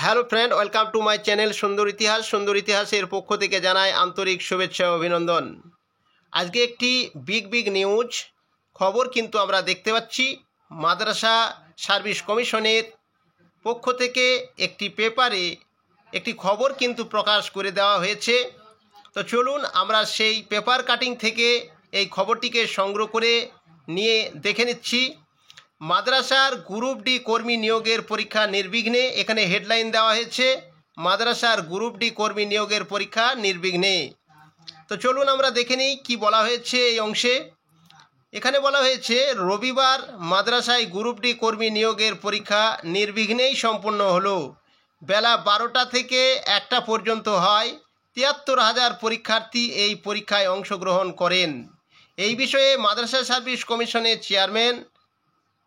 Hello friend, welcome to my channel সুন্দর ইতিহাস। সুন্দর ইতিহাসের পক্ষ থেকে জানাই আন্তরিক শুভেচ্ছা ও অভিনন্দন। আজকে একটি বিগ নিউজ খবর কিন্তু আমরা দেখতে পাচ্ছি। মাদ্রাসা সার্ভিস কমিশনের পক্ষ থেকে একটি পেপারে একটি খবর কিন্তু প্রকাশ করে দেওয়া হয়েছে। তো চলুন আমরা সেই পেপার কাটিং থেকে এই খবরটিকে সংগ্রহ করে নিয়ে দেখে নিচ্ছি। মাদ্রাসার গ্রুপ ডি কর্মী নিয়োগের পরীক্ষা নির্বিঘ্নে, এখানে হেডলাইন দেওয়া হয়েছে মাদ্রাসার গ্রুপ ডি কর্মী নিয়োগের পরীক্ষা নির্বিঘ্নে। তো চলুন আমরা দেখে নিই কী বলা হয়েছে এই অংশে। এখানে বলা হয়েছে রবিবার মাদ্রাসায় গ্রুপ ডি কর্মী নিয়োগের পরীক্ষা নির্বিঘ্নেই সম্পন্ন হলো। বেলা 12টা থেকে 1টা পর্যন্ত হয়। 73,000 পরীক্ষার্থী এই পরীক্ষায় অংশগ্রহণ করেন। এই বিষয়ে মাদ্রাসা সার্ভিস কমিশনের চেয়ারম্যান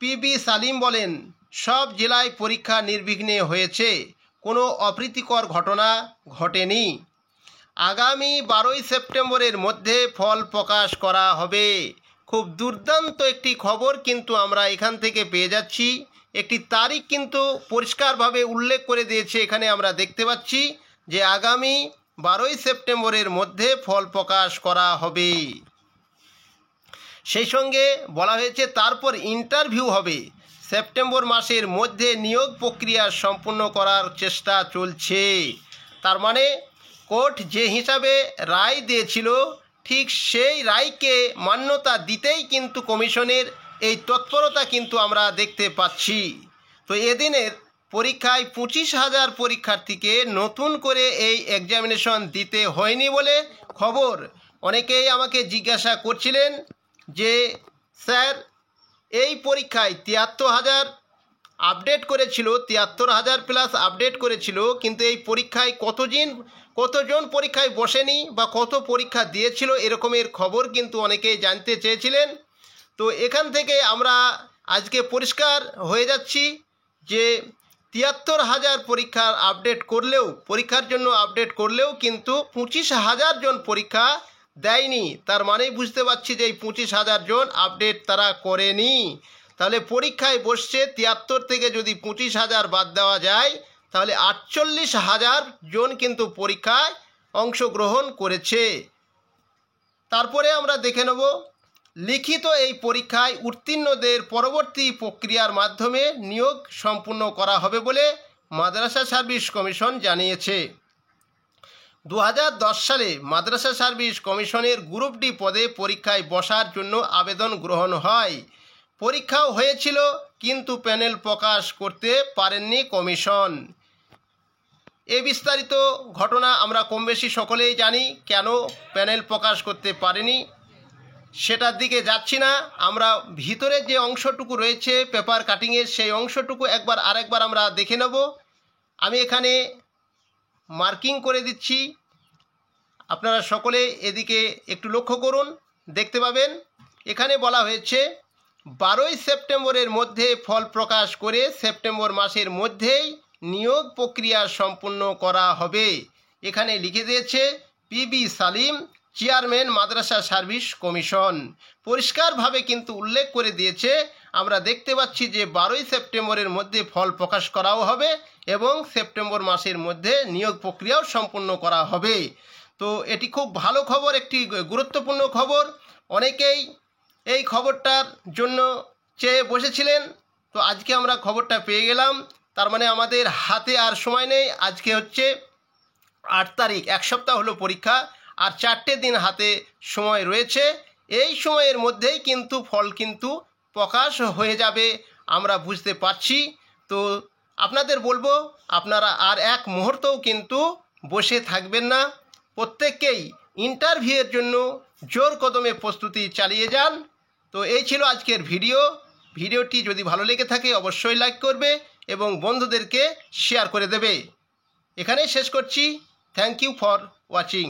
পিবি সালিম বলেন, সব জেলায় পরীক্ষা নির্বিঘ্নে হয়েছে, কোনো অপ্রীতিকর ঘটনা ঘটেনি। আগামী 12ই সেপ্টেম্বরের মধ্যে ফল প্রকাশ করা হবে। খুব দুর্দান্ত একটি খবর কিন্তু আমরা এখান থেকে পেয়ে যাচ্ছি। একটি তারিখ কিন্তু পরিষ্কারভাবে উল্লেখ করে দিয়েছে। এখানে আমরা দেখতে পাচ্ছি যে আগামী 12ই সেপ্টেম্বরের মধ্যে ফল প্রকাশ করা হবে। সেই সঙ্গে বলা হয়েছে তারপর ইন্টারভিউ হবে। সেপ্টেম্বর মাসের মধ্যে নিয়োগ প্রক্রিয়া সম্পূর্ণ করার চেষ্টা চলছে। তার মানে কোর্ট যে হিসাবে রায় দিয়েছিল ঠিক সেই রায়কে মান্যতা দিতেই কিন্তু কমিশনের এই তৎপরতা কিন্তু আমরা দেখতে পাচ্ছি। তো এদিনের পরীক্ষায় 25,000 পরীক্ষার্থীকে নতুন করে এই এক্সামিনেশন দিতে হয়নি বলে খবর। অনেকেই আমাকে জিজ্ঞাসা করছিলেন যে স্যার, এই পরীক্ষায় 73,000 আপডেট করেছিল, 73,000 প্লাস আপডেট করেছিল, কিন্তু এই পরীক্ষায় কতজন পরীক্ষায় বসেনি বা কত পরীক্ষা দিয়েছিল, এরকমের খবর কিন্তু অনেকেই জানতে চেয়েছিলেন। তো এখান থেকে আমরা আজকে পরিষ্কার হয়ে যাচ্ছি যে 73,000 পরীক্ষার জন্য আপডেট করলেও কিন্তু 25,000 জন পরীক্ষা দেয়নি। তার মানেই বুঝতে পারছি যে এই 25,000 জন আপডেট তারা করেনি। তাহলে পরীক্ষায় বসছে 73 থেকে যদি 25,000 বাদ দেওয়া যায় তাহলে 48,000 জন কিন্তু পরীক্ষায় অংশগ্রহণ করেছে। তারপরে আমরা দেখে নেব লিখিত এই পরীক্ষায় উত্তীর্ণদের পরবর্তী প্রক্রিয়ার মাধ্যমে নিয়োগ সম্পূর্ণ করা হবে বলে মাদ্রাসা সার্ভিস কমিশন জানিয়েছে। 2010 সালে মাদ্রাসা সার্ভিস কমিশনের গ্রুপ ডি পদে পরীক্ষায় বসার জন্য আবেদন গ্রহণ হয়। পরীক্ষাও হয়েছিল, কিন্তু প্যানেল প্রকাশ করতে পারেননি কমিশন। এই বিস্তারিত ঘটনা আমরা কম বেশি সকলেই জানি। কেন প্যানেল প্রকাশ করতে পারেনি সেটার দিকে যাচ্ছি না। আমরা ভিতরে যে অংশটুকু রয়েছে পেপার কাটিংয়ের সেই অংশটুকু আরেকবার আমরা দেখে নেব। আমি এখানে মার্কিং করে দিচ্ছি, আপনারা সকলে এদিকে একটু লক্ষ্য করুন, দেখতে পাবেন। এখানে বলা হয়েছে 12ই সেপ্টেম্বরের মধ্যে ফল প্রকাশ করে সেপ্টেম্বর মাসের মধ্যেই নিয়োগ প্রক্রিয়া সম্পূর্ণ করা হবে। এখানে লিখে দিয়েছে পিবি সালিম, চেয়ারম্যান মাদ্রাসা সার্ভিস কমিশন। পরিষ্কারভাবে কিন্তু উল্লেখ করে দিয়েছে। আমরা দেখতে পাচ্ছি যে 12ই সেপ্টেম্বরের মধ্যে ফল প্রকাশ করাও হবে এবং সেপ্টেম্বর মাসের মধ্যে নিয়োগ প্রক্রিয়াও সম্পূর্ণ করা হবে। তো এটি খুব ভালো খবর, একটি গুরুত্বপূর্ণ খবর। অনেকেই এই খবরটার জন্য চেয়ে বসেছিলেন। তো আজকে আমরা খবরটা পেয়ে গেলাম। তার মানে আমাদের হাতে আর সময় নেই। আজকে হচ্ছে 8 তারিখ, এক সপ্তাহ হলো পরীক্ষা, আর 4টে দিন হাতে সময় রয়েছে। এই সময়ের মধ্যেই কিন্তু ফল কিন্তু প্রকাশ হয়ে যাবে, আমরা বুঝতে পারছি। তো আপনাদের বলবো আপনারা আর এক মুহূর্তও কিন্তু বসে থাকবেন না। প্রত্যেককেই ইন্টারভিউয়ের জন্য জোর কদমে প্রস্তুতি চালিয়ে যান। তো এই ছিল আজকের ভিডিওটি যদি ভালো লেগে থাকে অবশ্যই লাইক করবে এবং বন্ধুদেরকে শেয়ার করে দেবে। এখানেই শেষ করছি। Thank you for watching.